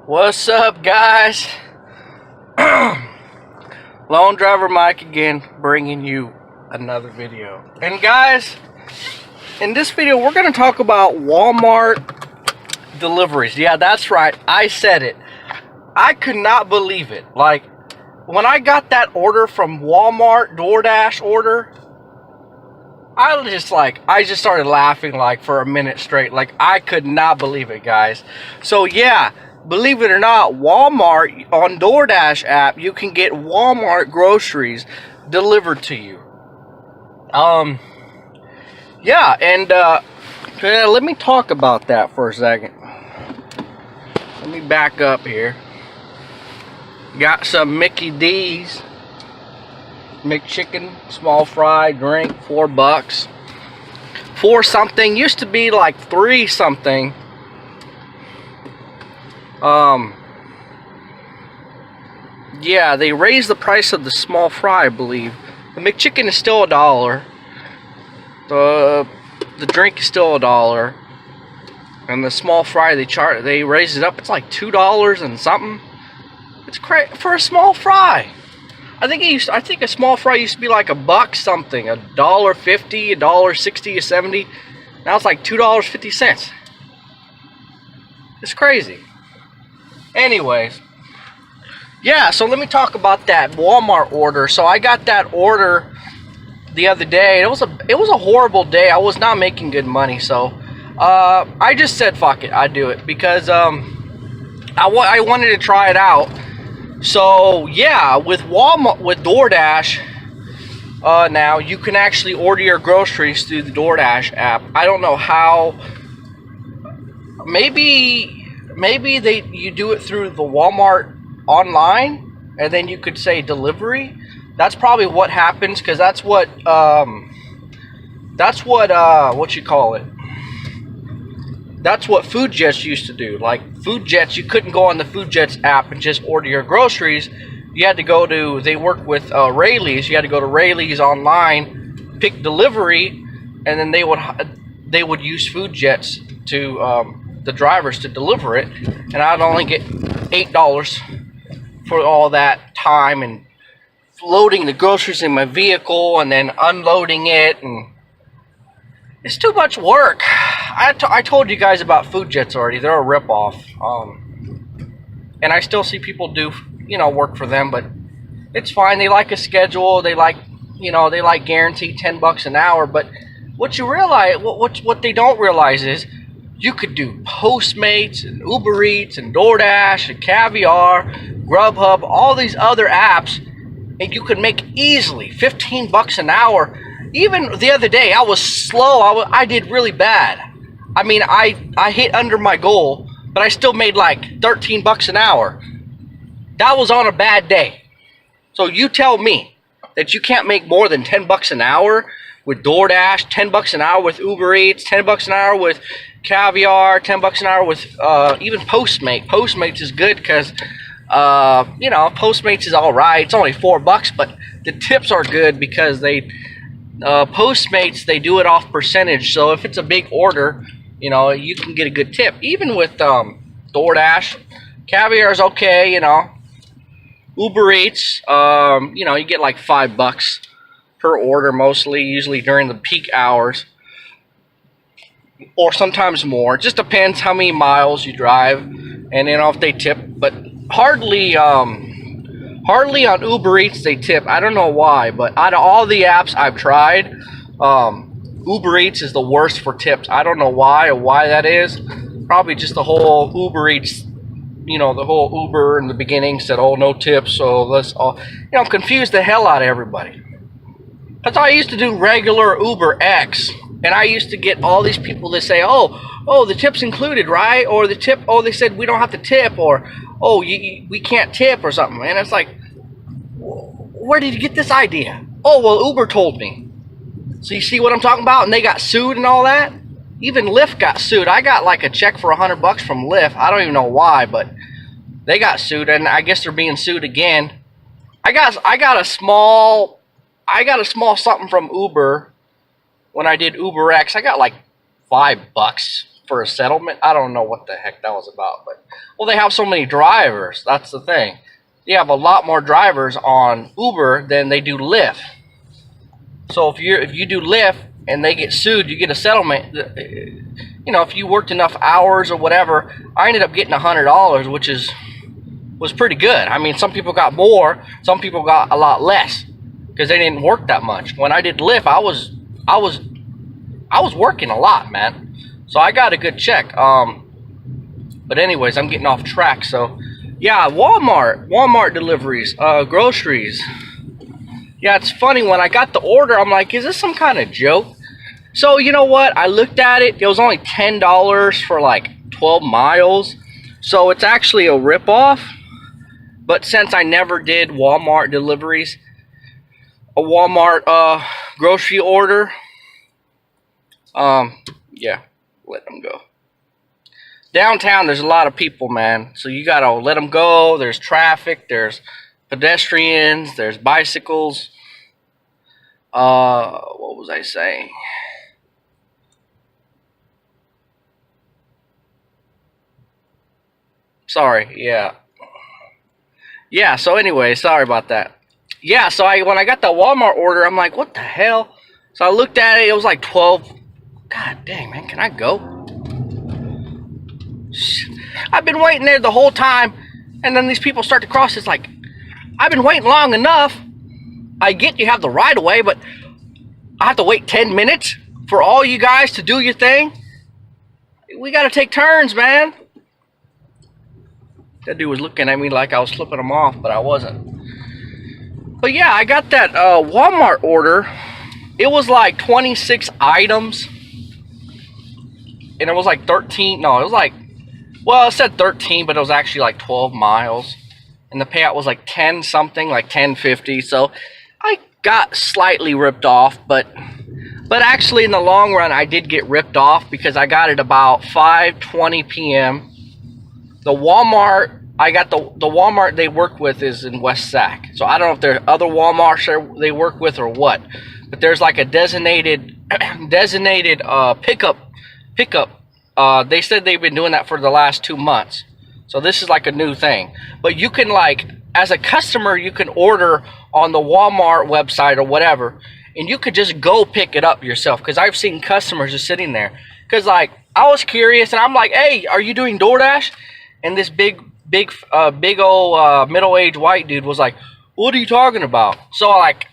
What's up, guys? Lone Driver Mike again, bringing you another video. And guys, in this video we're going to talk about Walmart deliveries. Yeah, that's right, I said it. I could not believe it. Like, when I got that order from Walmart, Doordash order, I just started laughing like for a minute straight. Like, I could not believe it, guys. So yeah, believe it or not, Walmart on DoorDash app, you can get Walmart groceries delivered to you. Yeah, and let me talk about that for a second. Let me back up here. Got some Mickey D's, McChicken, small fry, drink, $4. 4 something, used to be like 3 something. Yeah, they raised the price of the small fry, I believe. The McChicken is still $1. The drink is still $1. And the small fry, they raised it up. It's like $2 and something. It's crazy for a small fry. I think a small fry used to be like $1 something, $1.50, $1.60, $1.70. Now it's like $2.50. It's crazy. Anyways, yeah, so let me talk about that Walmart order. So I got that order the other day. It was a horrible day. I was not making good money, so I just said fuck it, I'd do it because I wanted to try it out. So yeah, with Walmart, with DoorDash, now you can actually order your groceries through the DoorDash app. I don't know how. Maybe you do it through the Walmart online, and then you could say delivery. That's probably what happens, because that's what what you call it. That's what Food Jets used to do. Like, Food Jets, you couldn't go on the Food Jets app and just order your groceries. You had to go to, they work with Rayleigh's. You had to go to Rayleigh's online, pick delivery, and then they would use Food Jets to the drivers to deliver it, and I'd only get $8 for all that time and loading the groceries in my vehicle and then unloading it, and it's too much work. I told you guys about Food Jets already. They're a ripoff, and I still see people do work for them, but it's fine. They like a schedule. They like guaranteed $10 an hour. But what you realize, what they don't realize is, you could do Postmates and Uber Eats and DoorDash and Caviar, Grubhub, all these other apps, and you could make easily $15 an hour. Even the other day, I was slow. I did really bad. I mean, I hit under my goal, but I still made like $13 an hour. That was on a bad day. So you tell me that you can't make more than $10 an hour with DoorDash, $10 an hour with Uber Eats, $10 an hour with Caviar, $10 an hour with even Postmates. Postmates is good because Postmates is all right. It's only $4, but the tips are good because they Postmates, they do it off percentage. So if it's a big order, you can get a good tip. Even with DoorDash, Caviar is okay. Uber Eats, you get like $5 per order, usually during the peak hours, or sometimes more. It just depends how many miles you drive, and if they tip. But hardly on Uber Eats they tip. I don't know why, but out of all the apps I've tried, Uber Eats is the worst for tips. I don't know why that is. Probably just the whole Uber Eats, the whole Uber in the beginning said, oh, no tips, so let's all, confuse the hell out of everybody. Because I used to do regular Uber X, and I used to get all these people that say, oh, the tip's included, right? Or the tip, they said we don't have to tip, or, we can't tip, or something. And it's like, where did you get this idea? Oh, well, Uber told me. So you see what I'm talking about? And they got sued and all that? Even Lyft got sued. I got like a check for $100 from Lyft. I don't even know why, but they got sued, and I guess they're being sued again. I got a small something from Uber when I did Uber X. I got like $5 for a settlement. I don't know what the heck that was about, but well, they have so many drivers. That's the thing. They have a lot more drivers on Uber than they do Lyft. So if you do Lyft and they get sued, you get a settlement. You know, if you worked enough hours or whatever, I ended up getting $100, which was pretty good. I mean, some people got more, some people got a lot less because they didn't work that much. When I did Lyft, I was working a lot, man. So I got a good check. But anyways, I'm getting off track. So yeah, Walmart deliveries, groceries. Yeah, it's funny, when I got the order, I'm like, is this some kind of joke? So you know what? I looked at it. It was only $10 for like 12 miles. So it's actually a ripoff. But since I never did Walmart deliveries, a Walmart grocery order, yeah, let them go. Downtown, there's a lot of people, man. So you gotta let them go. There's traffic. There's pedestrians. There's bicycles. What was I saying? Sorry, yeah, so anyway, sorry about that. Yeah, so when I got the Walmart order, I'm like, what the hell? So I looked at it, it was like 12. God dang, man, can I go? I've been waiting there the whole time, and then these people start to cross. It's like, I've been waiting long enough. I get you have the right of way, but I have to wait 10 minutes for all you guys to do your thing. We gotta take turns, man. That dude was looking at me like I was flipping him off, but I wasn't. But yeah, I got that Walmart order. It was like 26 items. And it was like 13. No, it was like, well, it said 13, but it was actually like 12 miles. And the payout was like 10 something, like 10.50. So I got slightly ripped off, but actually in the long run, I did get ripped off because I got it about 5:20 p.m. The Walmart, I got the Walmart they work with is in West Sac. So I don't know if there are other Walmarts they work with or what. But there's like a designated pickup. They said they've been doing that for the last 2 months. So this is like a new thing. But you can, like, as a customer, you can order on the Walmart website or whatever. And you could just go pick it up yourself. Because I've seen customers just sitting there. Because, like, I was curious and I'm like, hey, are you doing Doordash? And this big old middle-aged white dude was like, what are you talking about? So, like,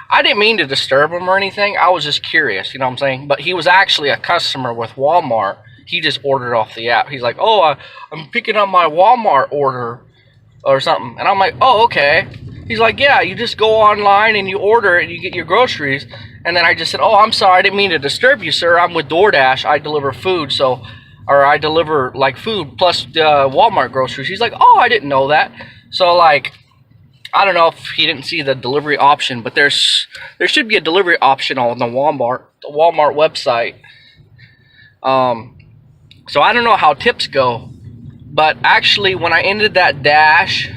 I didn't mean to disturb him or anything. I was just curious, you know what I'm saying? But he was actually a customer with Walmart. He just ordered off the app. He's like, oh, I'm picking up my Walmart order or something. And I'm like, oh, okay. He's like, yeah, you just go online and you order it and you get your groceries. And then I just said, oh, I'm sorry. I didn't mean to disturb you, sir. I'm with Doordash. I deliver food, or I deliver like food plus Walmart groceries. He's like, oh, I didn't know that. So, like, I don't know if he didn't see the delivery option, but there should be a delivery option on the Walmart website. So I don't know how tips go, but actually when I ended that dash,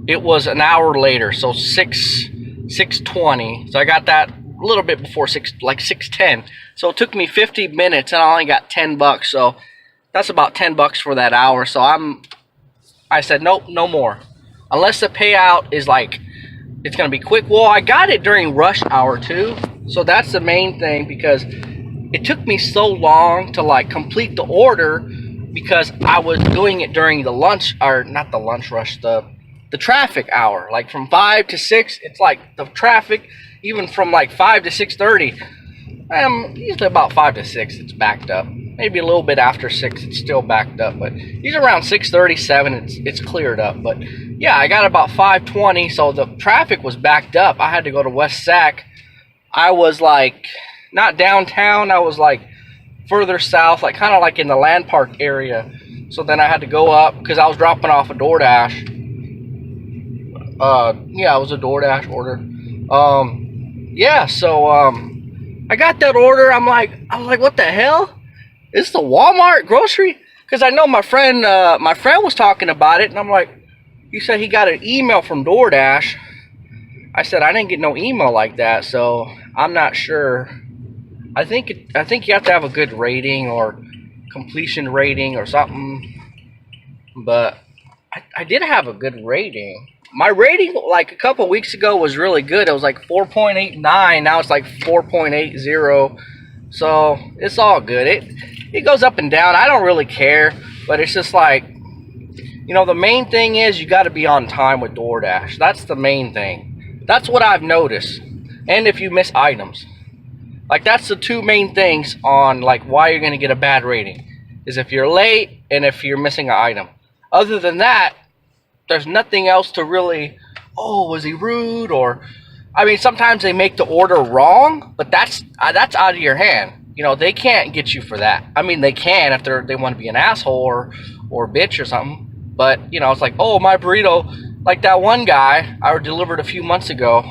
it was an hour later, so 6:20. So I got that a little bit before 6:10. So it took me 50 minutes and I only got $10. So that's about $10 for that hour. So I said, nope, no more. Unless the payout is like, it's going to be quick. Well, I got it during rush hour too. So that's the main thing, because it took me so long to like complete the order because I was doing it during the lunch, or not the lunch rush, the traffic hour. Like from 5 to 6, it's like the traffic, even from like 5 to 6:30. Usually about 5 to 6, it's backed up. Maybe a little bit after 6, it's still backed up. But usually around 6:37, it's cleared up. But yeah, I got about 5:20, so the traffic was backed up. I had to go to West Sac. I was like, not downtown, I was like further south, like kind of like in the land park area. So then I had to go up because I was dropping off a DoorDash. Yeah, it was a DoorDash order. Yeah, so I got that order. I was like, what the hell? Is the Walmart grocery? Because I know my friend was talking about it, and I'm like, he said he got an email from DoorDash. I said I didn't get no email like that, so I'm not sure I think you have to have a good rating or completion rating or something. But I did have a good rating. My rating like a couple weeks ago was really good. It was like 4.89. Now it's like 4.80. So it's all good. It goes up and down. I don't really care. But it's just like, you know, the main thing is you got to be on time with DoorDash. That's the main thing. That's what I've noticed. And if you miss items. Like, that's the two main things on like why you're going to get a bad rating. Is if you're late and if you're missing an item. Other than that, there's nothing else to really, oh, was he rude? Or, I mean, sometimes they make the order wrong, but that's out of your hand. You know, they can't get you for that. I mean, they can if they want to be an asshole or bitch or something. But, you know, it's like, oh, my burrito, like that one guy I delivered a few months ago.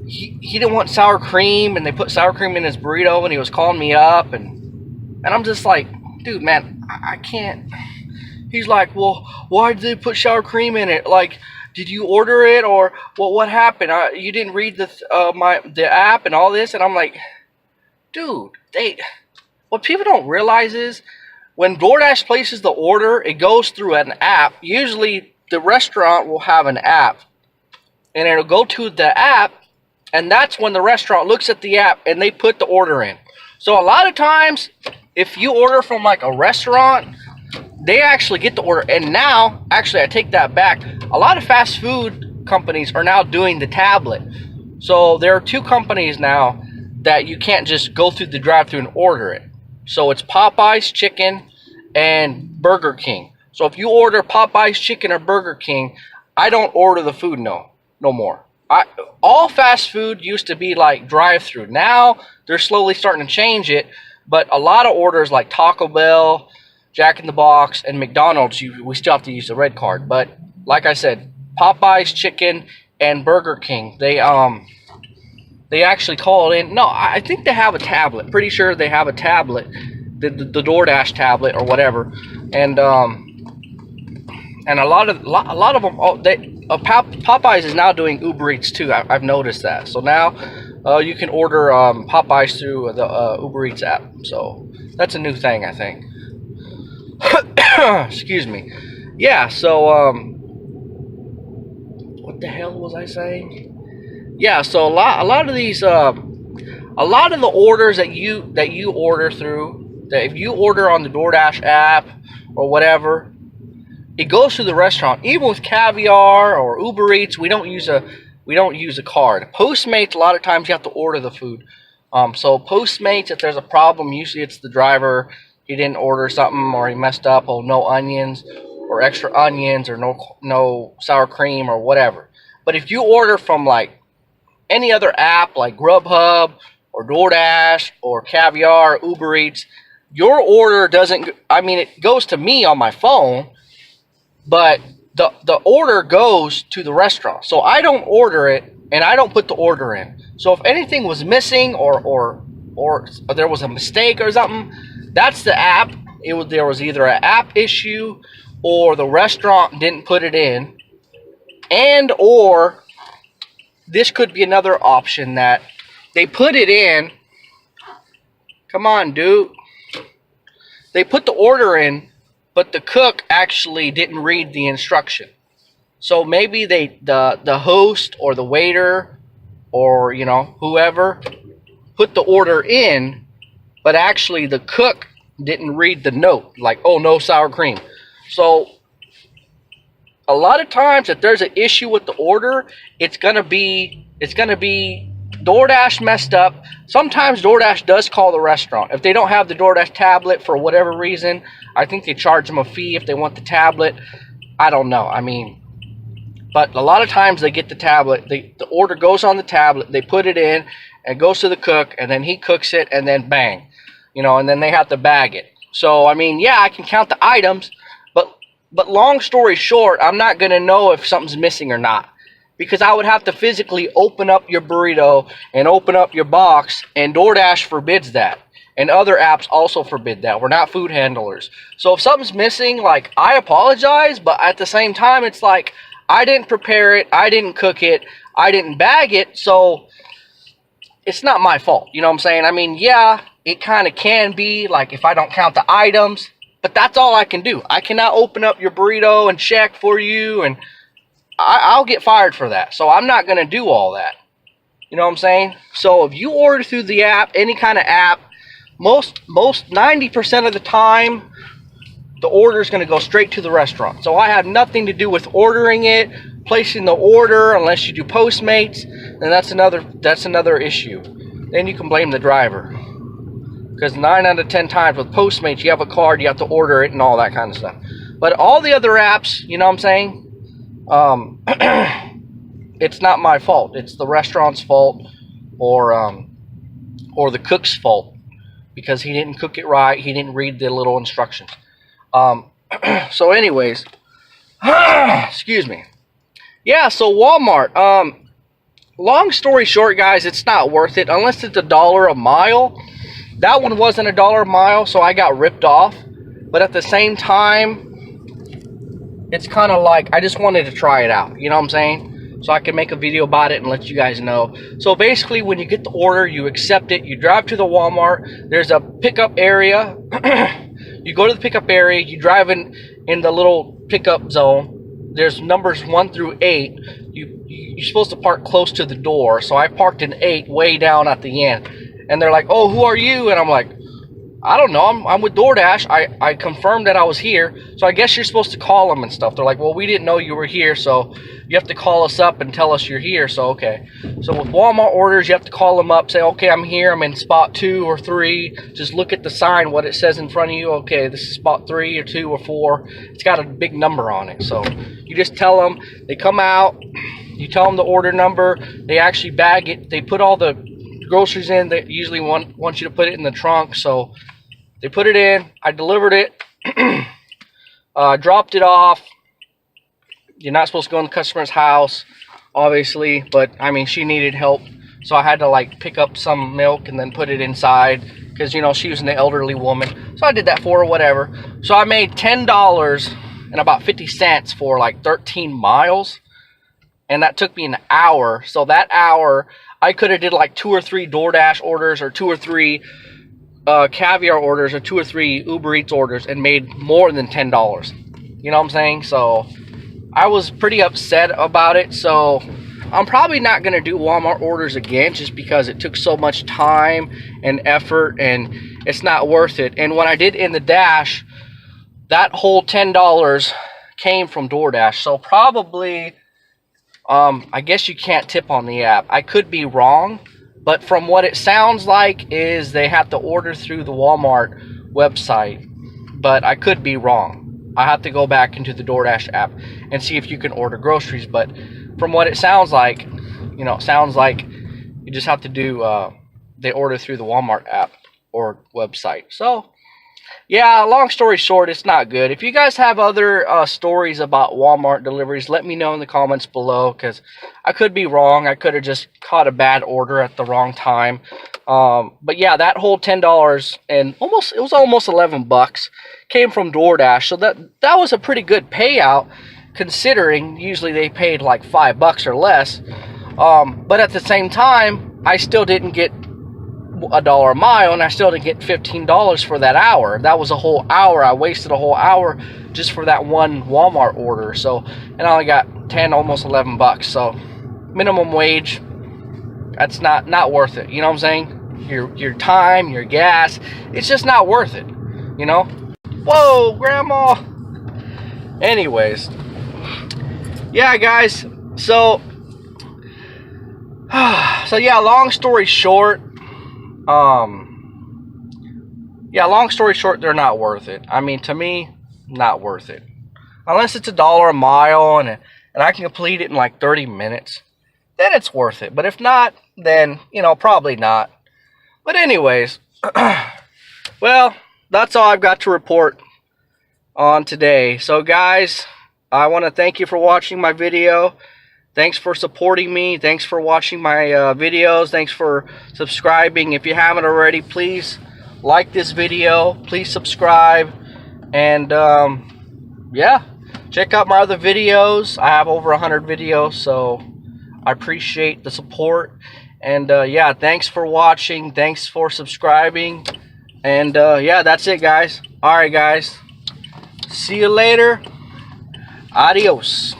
He didn't want sour cream, and they put sour cream in his burrito, and he was calling me up, and I'm just like, dude, man, I can't. He's like, well, why did they put sour cream in it? Like, did you order it, or what happened? You didn't read the app and all this? And I'm like, dude, what people don't realize is when DoorDash places the order, it goes through an app. Usually the restaurant will have an app, and it'll go to the app, and that's when the restaurant looks at the app and they put the order in. So a lot of times, if you order from like a restaurant, they actually get the order. And now, actually, I take that back. A lot of fast food companies are now doing the tablet. So there are two companies now that you can't just go through the drive-thru and order it. So it's Popeye's Chicken and Burger King. So if you order Popeye's Chicken or Burger King, I don't order the food no more. All fast food used to be like drive-thru. Now they're slowly starting to change it, but a lot of orders like Taco Bell, Jack in the Box, and McDonald's, we still have to use the red card. But like I said, Popeye's Chicken and Burger King, they actually call it in. No, I think they have a tablet. Pretty sure they have a tablet, the DoorDash tablet or whatever, and a lot of them. Popeyes is now doing Uber Eats too. I've noticed that. So now you can order Popeyes through the Uber Eats app. So that's a new thing, I think. Excuse me. Yeah. So what the hell was I saying? Yeah. So a lot of these a lot of the orders that you order through, that if you order on the DoorDash app or whatever, it goes to the restaurant. Even with Caviar or Uber Eats, we don't use a card. Postmates, a lot of times you have to order the food. So Postmates, if there's a problem, usually it's the driver. He didn't order something, or he messed up. Oh, no onions, or extra onions, or no sour cream, or whatever. But if you order from like any other app like Grubhub or DoorDash or Caviar or Uber Eats, your order doesn't. I mean, it goes to me on my phone. But the order goes to the restaurant. So I don't order it, and I don't put the order in. So if anything was missing or there was a mistake or something, that's the app. There was either an app issue or the restaurant didn't put it in. And or this could be another option that they put it in. Come on, dude. They put the order in, but the cook actually didn't read the instruction. So maybe the host or the waiter or, you know, whoever put the order in, but actually the cook didn't read the note, like, oh, no sour cream. So a lot of times if there's an issue with the order, it's gonna be DoorDash messed up. Sometimes DoorDash does call the restaurant. If they don't have the DoorDash tablet for whatever reason, I think they charge them a fee if they want the tablet. I don't know. I mean, but a lot of times they get the tablet. The order goes on the tablet. They put it in, and it goes to the cook, and then he cooks it, and then bang. You know, and then they have to bag it. So, I mean, yeah, I can count the items, but long story short, I'm not going to know if something's missing or not. Because I would have to physically open up your burrito and open up your box, and DoorDash forbids that. And other apps also forbid that. We're not food handlers. So if something's missing, like, I apologize, but at the same time, it's like, I didn't prepare it, I didn't cook it, I didn't bag it, so it's not my fault. You know what I'm saying? I mean, yeah, it kind of can be, like, if I don't count the items, but that's all I can do. I cannot open up your burrito and check for you, and I'll get fired for that. So I'm not going to do all that. You know what I'm saying? So if you order through the app, any kind of app, most 90% of the time, the order is going to go straight to the restaurant. So I have nothing to do with ordering it, placing the order, unless you do Postmates. Then that's another issue. Then you can blame the driver. Because 9 out of 10 times with Postmates, you have a card, you have to order it and all that kind of stuff. But all the other apps, you know what I'm saying? It's not my fault. It's the restaurant's fault, or the cook's fault, because he didn't cook it right. He didn't read the little instructions. So anyways, excuse me. Yeah, so Walmart. Long story short, guys, it's not worth it unless it's $1 a mile. That one wasn't $1 a mile, so I got ripped off. But at the same time, it's kind of like I just wanted to try it out. You know what I'm saying? So I can make a video about it and let you guys know. So basically, when you get the order, you accept it. You drive to the Walmart. There's a pickup area. You go to the pickup area, you drive in the little pickup zone. There's numbers 1 through 8. You're supposed to park close to the door. So I parked in 8 way down at the end. And they're like, oh, who are you? And I'm like, I don't know. I'm with Doordash. I confirmed that I was here. So I guess you're supposed to call them and stuff. They're like, well, we didn't know you were here, so you have to call us up and tell us you're here. So, okay. So with Walmart orders, you have to call them up, say, okay, I'm here. I'm in spot 2 or 3. Just look at the sign, what it says in front of you. Okay, this is spot 3 or 2 or 4. It's got a big number on it. So you just tell them. They come out. You tell them the order number. They actually bag it. They put all the groceries in. They usually want you to put it in the trunk. So they put it in. I delivered it. Dropped it off. You're not supposed to go in the customer's house, obviously, but I mean, she needed help, so I had to like pick up some milk and then put it inside, because, you know, she was an elderly woman. So I did that for her, whatever. So I made $10 and about 50 cents for like 13 miles, and that took me an hour. So that hour, I could have did like 2 or 3 Doordash orders, or 2 or 3 caviar orders, or 2 or 3 Uber Eats orders, and made more than $10. You know what I'm saying? So I was pretty upset about it. So I'm probably not going to do Walmart orders again, just because it took so much time and effort, and it's not worth it. And when I did in the Dash, that whole $10 came from Doordash. So probably, I guess you can't tip on the app. I could be wrong, but from what it sounds like is they have to order through the Walmart website. But I could be wrong. I have to go back into the Doordash app and see if you can order groceries. But from what it sounds like, you know, it sounds like you just have to do, they order through the Walmart app or website. So, yeah, long story short, it's not good. If you guys have other stories about Walmart deliveries, let me know in the comments below, because I could be wrong. I could have just caught a bad order at the wrong time. But yeah, that whole $10 and it was almost 11 bucks came from Doordash. So that was a pretty good payout, considering usually they paid like $5 or less. But at the same time, I still didn't get $1 a mile, and I still didn't get $15 for that hour. That was a whole hour. I wasted a whole hour just for that one Walmart order. So, and I only got 10, almost 11 bucks. So minimum wage, that's not worth it. You know what I'm saying? Your time, your gas, it's just not worth it, you know? Whoa, Grandma! Anyways, yeah, guys, so yeah, long story short, they're not worth it. I mean, to me, not worth it. Unless it's $1 a mile and I can complete it in like 30 minutes, then it's worth it. But if not, then, you know, probably not. But anyways, well, that's all I've got to report on today. So guys, I want to thank you for watching my video. Thanks for supporting me. Thanks for watching my videos. Thanks for subscribing. If you haven't already, please like this video. Please subscribe. And yeah, check out my other videos. I have over 100 videos, so I appreciate the support. And yeah, thanks for watching. Thanks for subscribing. And yeah, that's it, guys. Alright, guys. See you later. Adios.